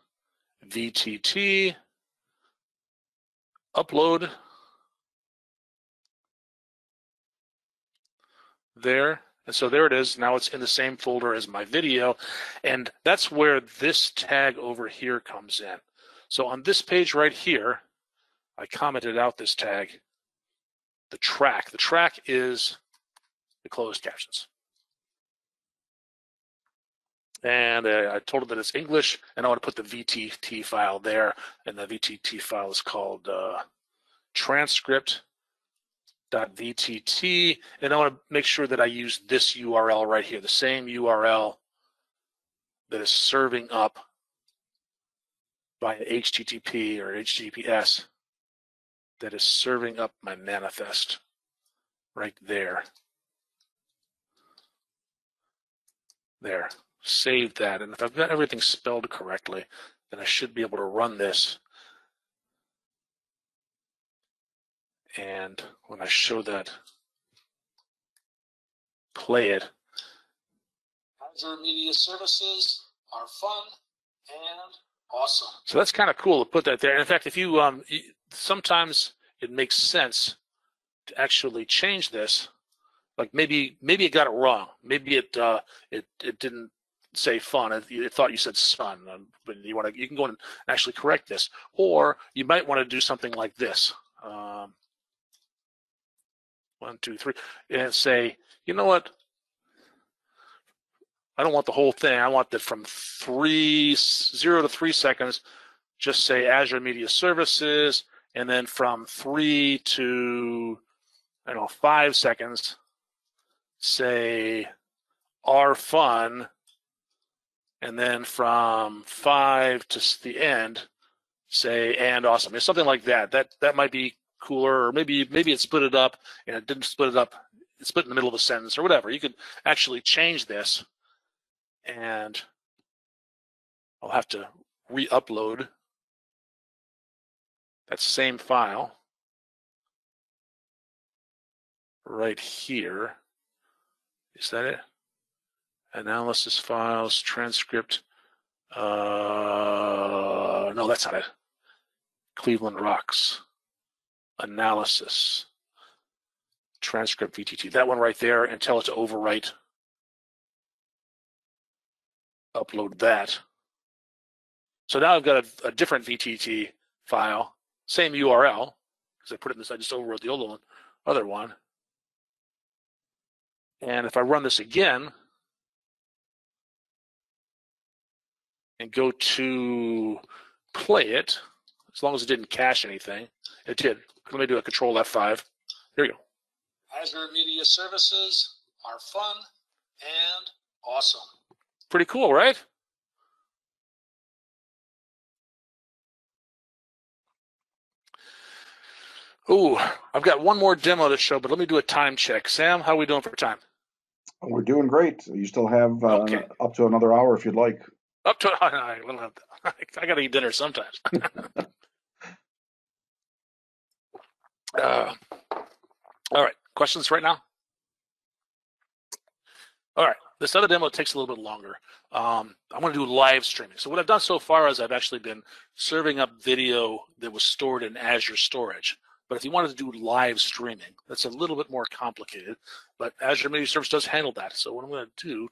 VTT, upload, there. And so there it is. Now it's in the same folder as my video. And that's where this tag over here comes in. So on this page right here, I commented out this tag, the track. The track is the closed captions. And I told it that it's English, and I want to put the VTT file there. And the VTT file is called transcript.vtt, and I want to make sure that I use this URL right here, the same URL that is serving up via HTTP or HTTPS, that is serving up my manifest right there. There, save that, and if I've got everything spelled correctly, then I should be able to run this. And when I show that, play it. Azure Media Services are fun and awesome. So that's kind of cool to put that there. And in fact, if you sometimes it makes sense to actually change this. Like maybe it got it wrong. Maybe it didn't say fun. It thought you said sun. But you can go in and actually correct this. Or you might want to do something like this. 1, 2, 3, and say, you know what? I don't want the whole thing. I want that from 0 to 3 seconds, just say Azure Media Services, and then from 3 to 5 seconds, say are fun, and then from 5 to the end, say and awesome. It's something like that. That might be cooler, or maybe it split it up and it didn't split it up. It split in the middle of a sentence or whatever. You could actually change this, and I'll have to re-upload that same file right here. Is that it? Analysis files, transcript. No, that's not it. Cleveland Wrox. Analysis. Transcript VTT. That one right there, and tell it to overwrite. Upload that. So now I've got a different VTT file, same URL, because I put it in this, I just overwrote the other one. And if I run this again and go to play it, as long as it didn't cache anything, it did. Let me do a Control F5. Here you go. Azure Media Services are fun and awesome. Pretty cool, right? Ooh, I've got one more demo to show, but let me do a time check. Sam, how are we doing for time? We're doing great. You still have okay. Up to another hour if you'd like. Up to I got to eat dinner sometimes. All right, questions right now? All right, this other demo takes a little bit longer. I'm going to do live streaming. So what I've done so far is I've actually been serving up video that was stored in Azure storage. But if you wanted to do live streaming, that's a little bit more complicated. But Azure Media Services does handle that. So what I'm going to do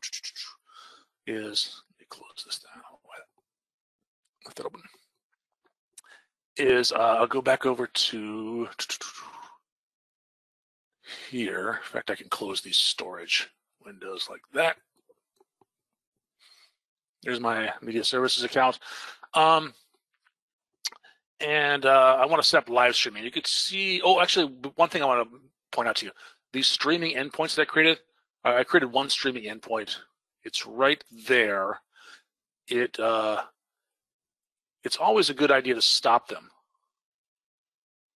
is, let me close this down. Let that open. Is I'll go back over to here. In fact, I can close these storage windows like that. There's my media services account. I want to set up live streaming. You could see, oh, actually, one thing I want to point out to you, these streaming endpoints that I created one streaming endpoint. It's right there. It's always a good idea to stop them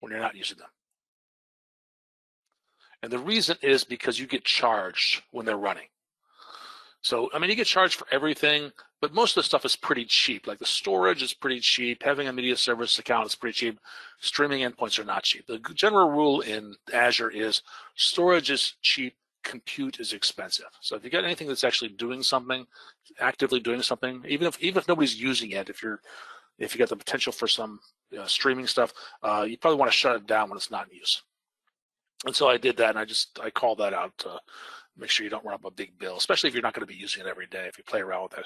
when you're not using them. And the reason is because you get charged when they're running. So, I mean, you get charged for everything, but most of the stuff is pretty cheap. Like the storage is pretty cheap. Having a media service account is pretty cheap. Streaming endpoints are not cheap. The general rule in Azure is storage is cheap, compute is expensive. So if you got anything that's actually doing something, actively doing something, even if nobody's using it, if you got the potential for some streaming stuff, you probably want to shut it down when it's not in use. And so I did that, and I called that out to make sure you don't run up a big bill, especially if you're not going to be using it every day. If you play around with it,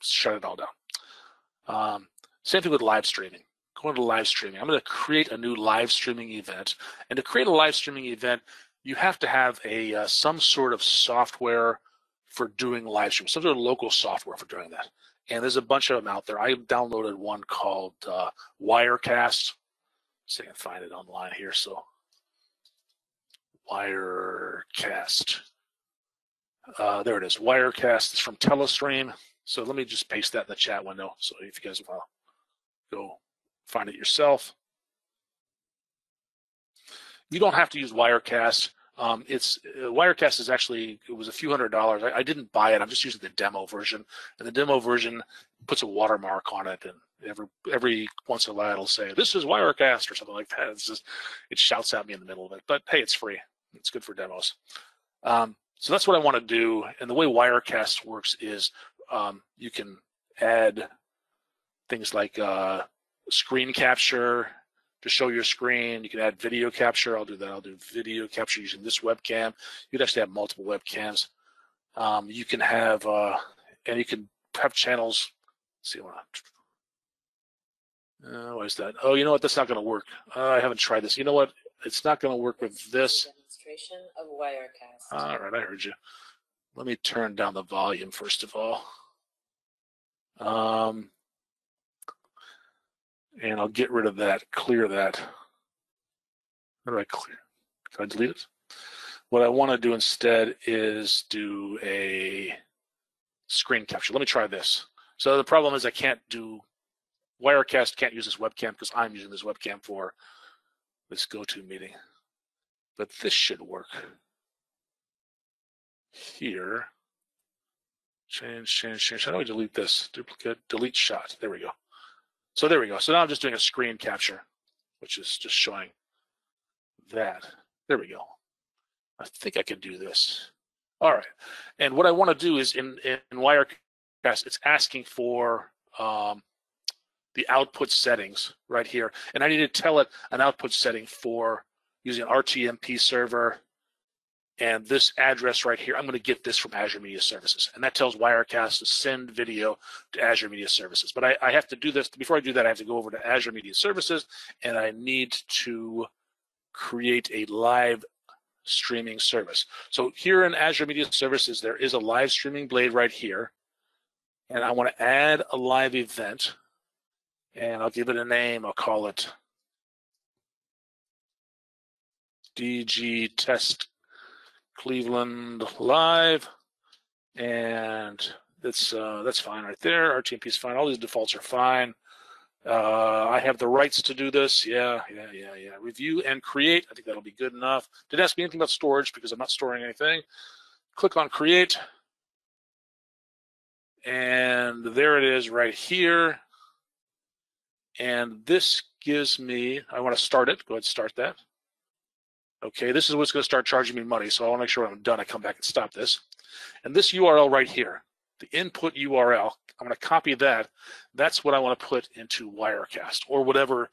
shut it all down. Same thing with live streaming. Going to live streaming. I'm going to create a new live streaming event. And to create a live streaming event, you have to have some sort of software for doing live streaming, some sort of local software for doing that. And there's a bunch of them out there. I downloaded one called Wirecast. See if I can find it online here. So Wirecast. There it is. Wirecast is from Telestream. So let me just paste that in the chat window. So if you guys want to go find it yourself. You don't have to use Wirecast. Wirecast is actually, it was a few $100s. I didn't buy it. I'm just using the demo version. And the demo version puts a watermark on it. And every once in a while it'll say, this is Wirecast or something like that. It shouts at me in the middle of it. But hey, it's free. It's good for demos. So that's what I want to do. And the way Wirecast works is you can add things like screen capture to show your screen. You can add video capture. I'll do that. I'll do video capture using this webcam. You'd actually have multiple webcams. You can have, and you can have channels. Let's see what is that? Oh, you know what? That's not going to work. I haven't tried this. You know what? It's not going to work with this. Demonstration of Wirecast. All right, I heard you. Let me turn down the volume first of all. And I'll get rid of that, clear that. How do I clear? Can I delete it? What I want to do instead is do a screen capture. Let me try this. So the problem is I can't do, Wirecast can't use this webcam because I'm using this webcam for this GoTo meeting. But this should work. Here. Change. How do I delete this? Duplicate, delete shot. There we go. So there we go. So now I'm just doing a screen capture, which is just showing that. There we go. I think I can do this. All right. And what I want to do is in Wirecast, it's asking for the output settings right here. And I need to tell it an output setting for using an RTMP server. And this address right here, I'm going to get this from Azure Media Services. And that tells Wirecast to send video to Azure Media Services. But I have to do this. Before I do that, I have to go over to Azure Media Services, and I need to create a live streaming service. So here in Azure Media Services, there is a live streaming blade right here. And I want to add a live event. And I'll give it a name. I'll call it DG Test Cleveland Live, and that's fine right there. RTMP is fine. All these defaults are fine. I have the rights to do this. Yeah. Review and create. I think that'll be good enough. Didn't ask me anything about storage because I'm not storing anything. Click on create, and there it is right here. And this gives me, I want to start it. Go ahead and start that. Okay, this is what's going to start charging me money, so I want to make sure when I'm done, I come back and stop this. And this URL right here, the input URL, I'm going to copy that. That's what I want to put into Wirecast or whatever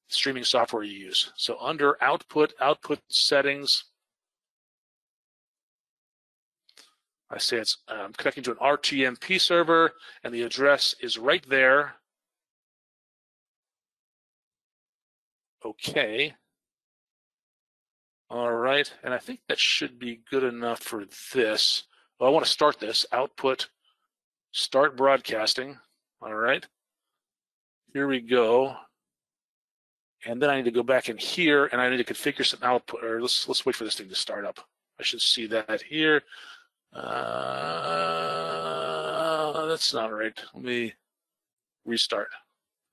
streaming software you use. So under output settings, I say it's connecting to an RTMP server, and the address is right there. Okay. All right, and I think that should be good enough for this. Well, I want to start this, output, start broadcasting, all right. Here we go. And then I need to go back in here and I need to configure some output, or let's wait for this thing to start up. I should see that here. That's not right. Let me restart.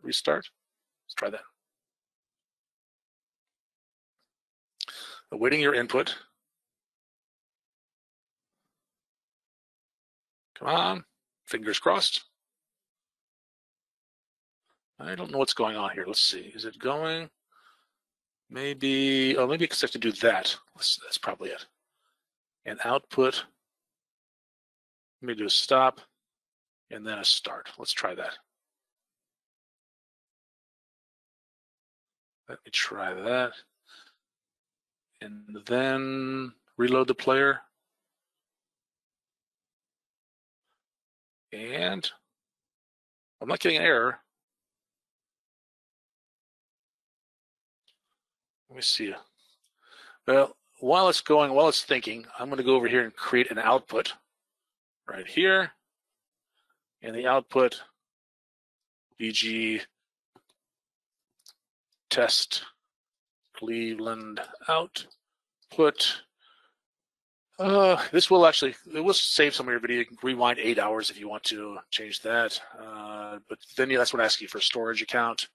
Restart. Let's try that. Awaiting your input. Come on. Fingers crossed. I don't know what's going on here. Let's see. Is it going? Maybe, oh, maybe because I have to do that. That's probably it. And output. Let me do a stop and then a start. Let's try that. Let me try that. And then reload the player. And I'm not getting an error. Let me see. Well, while it's going, while it's thinking, I'm going to go over here and create an output right here. And the output, DG test Cleveland output. This will actually, it will save some of your video. You can rewind 8 hours if you want to change that. But then that's what I ask you for a storage account.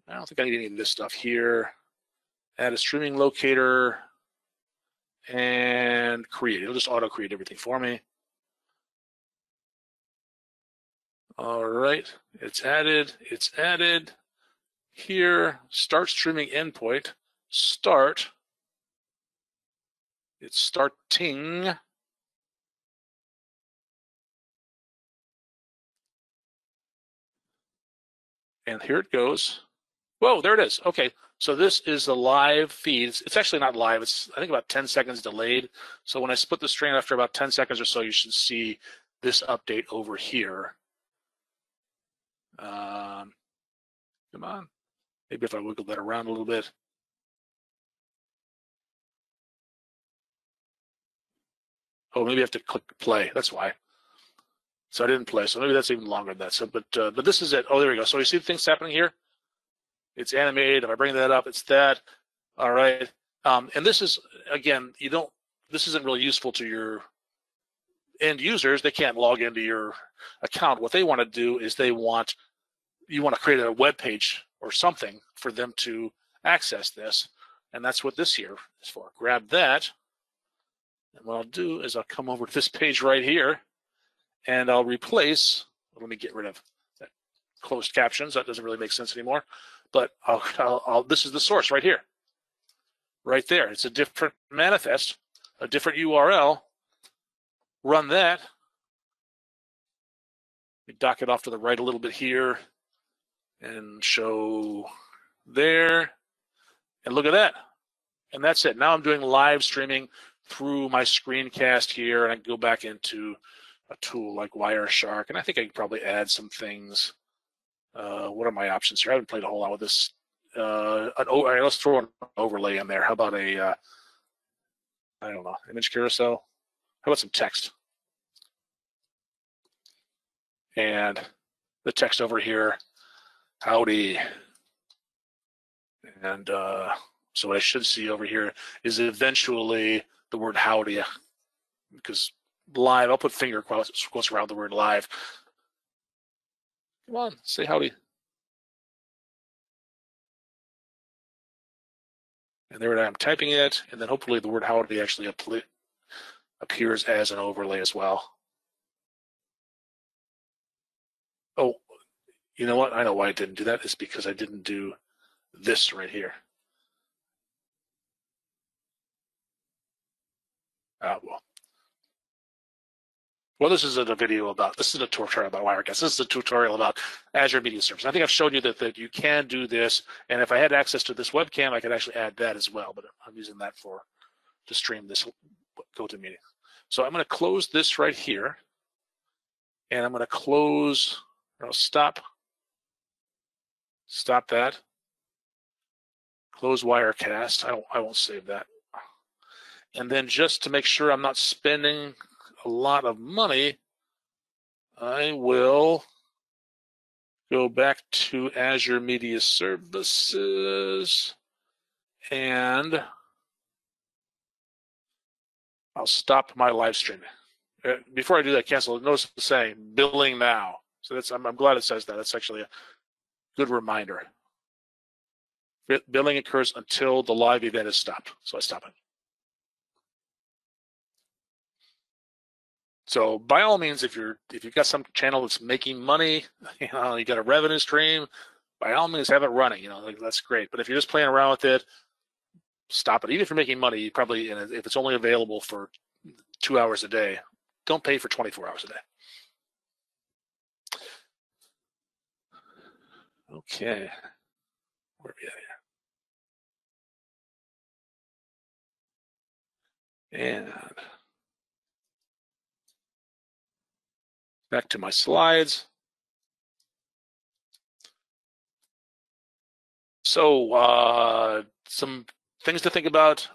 I don't think I need any of this stuff here. Add a streaming locator and create. It'll just auto create everything for me. All right, it's added. It's added. Here, start streaming endpoint. Start. It's starting. And here it goes. Whoa, there it is. Okay, so this is the live feed. It's actually not live. It's, I think, about 10 seconds delayed. So when I split the stream after about 10 seconds or so, you should see this update over here. Come on. Maybe if I wiggle that around a little bit. Oh, maybe I have to click play. That's why. So I didn't play. So maybe that's even longer than that. So, but this is it. Oh, there we go. So you see the things happening here? It's animated. If I bring that up, it's that. All right. And this is, again, this isn't really useful to your end users. They can't log into your account. What they want to do is you want to create a web page or something for them to access this. And that's what this here is for. Grab that. And what I'll do is I'll come over to this page right here and I'll replace, let me get rid of that closed captions. That doesn't really make sense anymore. But this is the source right here. Right there. It's a different manifest, a different URL. Run that. We dock it off to the right a little bit here and show there. And look at that. And that's it. Now I'm doing live streaming through my screencast here, and I can go back into a tool like Wireshark, and I think I can probably add some things. What are my options here? I haven't played a whole lot with this. Let's throw an overlay in there. How about I don't know, image carousel? How about some text? And the text over here, howdy. And so what I should see over here is eventually the word howdy, because live, I'll put finger quotes around the word live. Come on, say howdy. And there I am typing it, and then hopefully the word howdy actually appears as an overlay as well. Oh, you know what? I know why I didn't do that. It's because I didn't do this right here. Well, this is a video about, this is a tutorial about Wirecast. This is a tutorial about Azure Media Services. I think I've showed you that you can do this, and if I had access to this webcam, I could actually add that as well, but I'm using that to stream this GoToMeeting. So I'm going to close this right here, and I'm going to close, or stop that. Close Wirecast. I won't save that. And then just to make sure I'm not spending a lot of money, I will go back to Azure Media Services and I'll stop my live streaming. Before I do that, cancel. Notice it's saying billing now. So I'm glad it says that. That's actually a good reminder. Billing occurs until the live event is stopped. So I stop it. So by all means, if you've got some channel that's making money, you got a revenue stream, by all means have it running. That's great. But if you're just playing around with it, stop it. Even if you're making money, you probably, if it's only available for 2 hours a day, don't pay for 24 hours a day. Okay, where are we at here? And back to my slides. So some things to think about.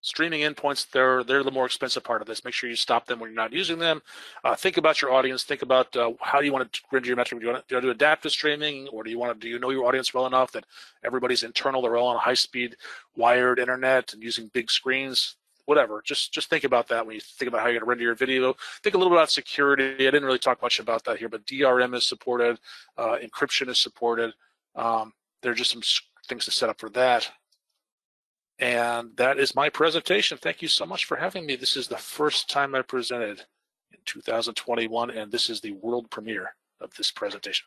Streaming endpoints, they're the more expensive part of this. Make sure you stop them when you're not using them. Think about your audience. Think about how you want to render your metric. Do you want to do adaptive streaming, or do you know your audience well enough that everybody's internal, they're all on high-speed wired internet and using big screens? Whatever. Just think about that when you think about how you're going to render your video. Think a little bit about security. I didn't really talk much about that here, but DRM is supported. Encryption is supported. There are just some things to set up for that. And that is my presentation. Thank you so much for having me. This is the first time I presented in 2021, and this is the world premiere of this presentation.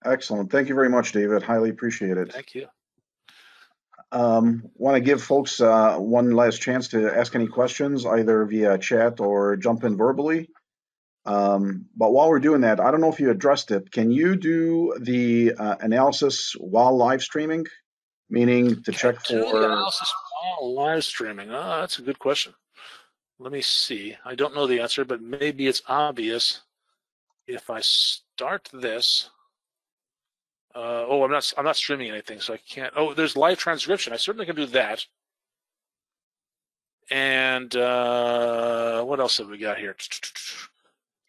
Excellent. Thank you very much, David. Highly appreciate it. Thank you. Want to give folks one last chance to ask any questions, either via chat or jump in verbally. But while we're doing that, I don't know if you addressed it. Can you do the analysis while live streaming? Meaning to check for the analysis while live streaming. That's a good question. Let me see. I don't know the answer, but maybe it's obvious if I start this. I'm not streaming anything, so I can't. Oh, there's live transcription. I certainly can do that. And what else have we got here?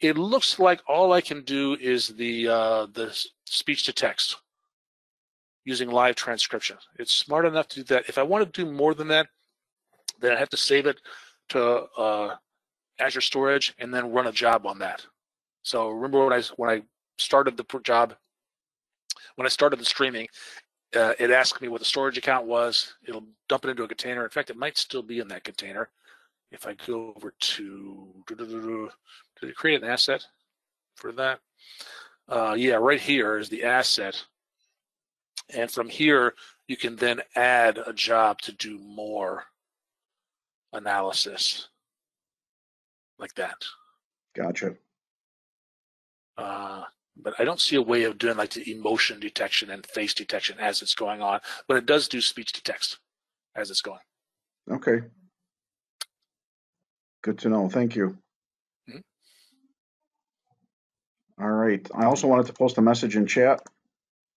It looks like all I can do is the speech to text using live transcription. It's smart enough to do that. If I want to do more than that, then I have to save it to Azure Storage and then run a job on that. So remember when I started the job, when I started the streaming, it asked me what the storage account was. It'll dump it into a container. In fact, it might still be in that container. If I go over to, did it create an asset for that? Yeah, right here is the asset. And from here, you can then add a job to do more analysis like that. Gotcha. But I don't see a way of doing like the emotion detection and face detection as it's going on, but it does do speech to text as it's going. Okay. Good to know. Thank you. Mm-hmm. All right. I also wanted to post a message in chat.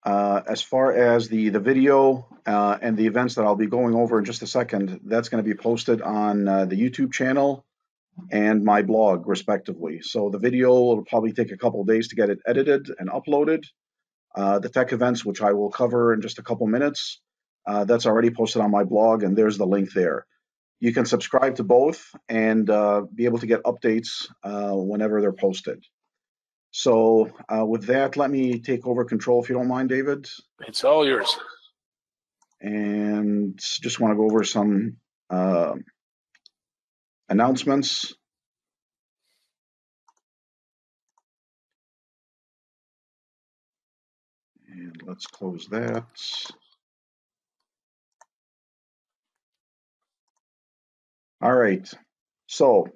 As far as the video and the events that I'll be going over in just a second, that's going to be posted on the YouTube channel and my blog, respectively. So the video will probably take a couple of days to get it edited and uploaded. The tech events, which I will cover in just a couple minutes, that's already posted on my blog, and there's the link there. You can subscribe to both and be able to get updates whenever they're posted. So with that, let me take over control if you don't mind, David. It's all yours. And just want to go over some announcements. And let's close that. All right. So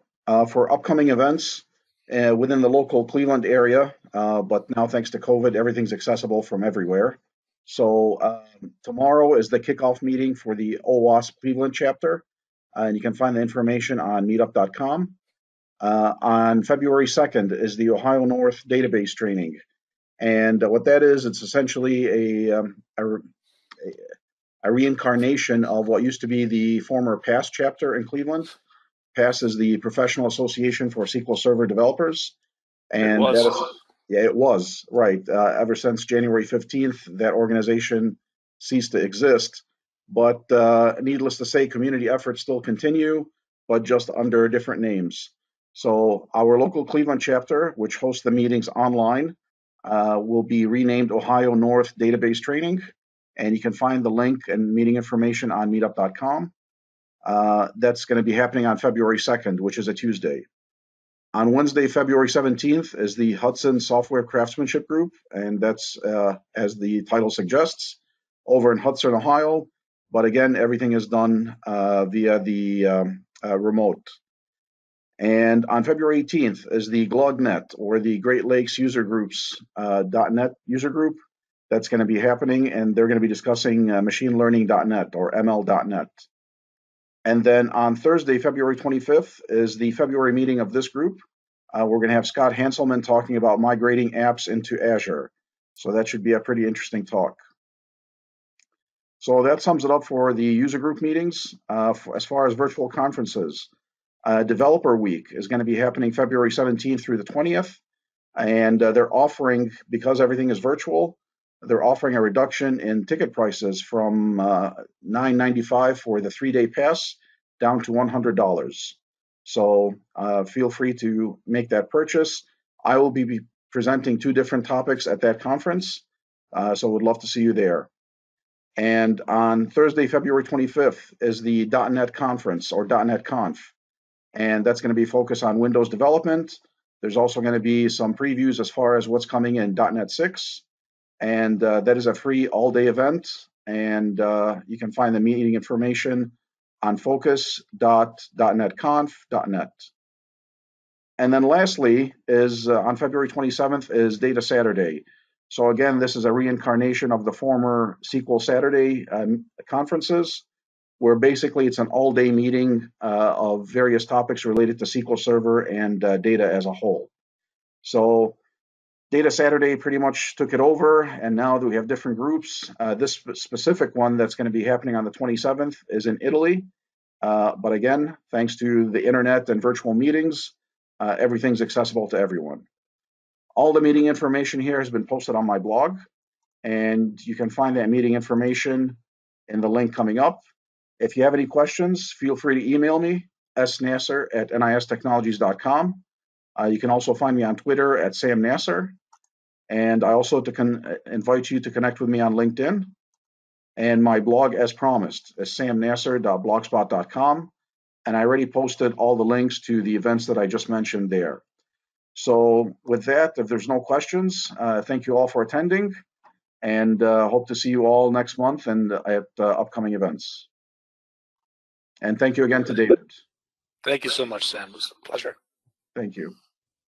for upcoming events within the local Cleveland area, but now thanks to COVID, everything's accessible from everywhere. So tomorrow is the kickoff meeting for the OWASP Cleveland chapter, and you can find the information on meetup.com. On February 2nd is the Ohio North database training. And what that is, it's essentially a reincarnation of what used to be the former PASS chapter in Cleveland. PASS is the Professional Association for SQL Server Developers. And it was. that is, yeah, it was, right. Ever since January 15th, that organization ceased to exist. But needless to say, community efforts still continue, but just under different names. So our local Cleveland chapter, which hosts the meetings online, will be renamed Ohio North Database Training. And you can find the link and meeting information on meetup.com. That's going to be happening on February 2nd, which is a Tuesday. On Wednesday, February 17th, is the Hudson Software Craftsmanship Group, and that's, as the title suggests, over in Hudson, Ohio. But again, everything is done via the remote. And on February 18th is the GLOGNet, or the Great Lakes User Groups .NET user group. That's going to be happening, and they're going to be discussing machine learning.net or ML.net. And then on Thursday, February 25th, is the February meeting of this group. We're going to have Scott Hanselman talking about migrating apps into Azure. So that should be a pretty interesting talk. So that sums it up for the user group meetings. As far as virtual conferences, Developer Week is going to be happening February 17th through the 20th. And they're offering, because everything is virtual, they're offering a reduction in ticket prices from $9.95 for the 3-day pass down to $100. So feel free to make that purchase. I will be presenting 2 different topics at that conference, so would love to see you there. And on Thursday, February 25th, is the .NET Conference, or .NET Conf, and that's going to be focused on Windows development. There's also going to be some previews as far as what's coming in .NET 6. And that is a free all-day event, and you can find the meeting information on focus.netconf.net. And then lastly is on February 27th is Data Saturday. So again, this is a reincarnation of the former SQL Saturday conferences, where basically it's an all-day meeting of various topics related to SQL Server and data as a whole. So Data Saturday pretty much took it over, and now we have different groups. This specific one that's going to be happening on the 27th is in Italy. But again, thanks to the internet and virtual meetings, everything's accessible to everyone. All the meeting information here has been posted on my blog, and you can find that meeting information in the link coming up. If you have any questions, feel free to email me, snasser@nistechnologies.com. You can also find me on Twitter at Sam Nasser. And I also invite you to connect with me on LinkedIn. And my blog, as promised, is samnasser.blogspot.com. And I already posted all the links to the events that I just mentioned there. So with that, if there's no questions, thank you all for attending. And hope to see you all next month and at upcoming events. And thank you again to David. Thank you so much, Sam. It was a pleasure. Thank you.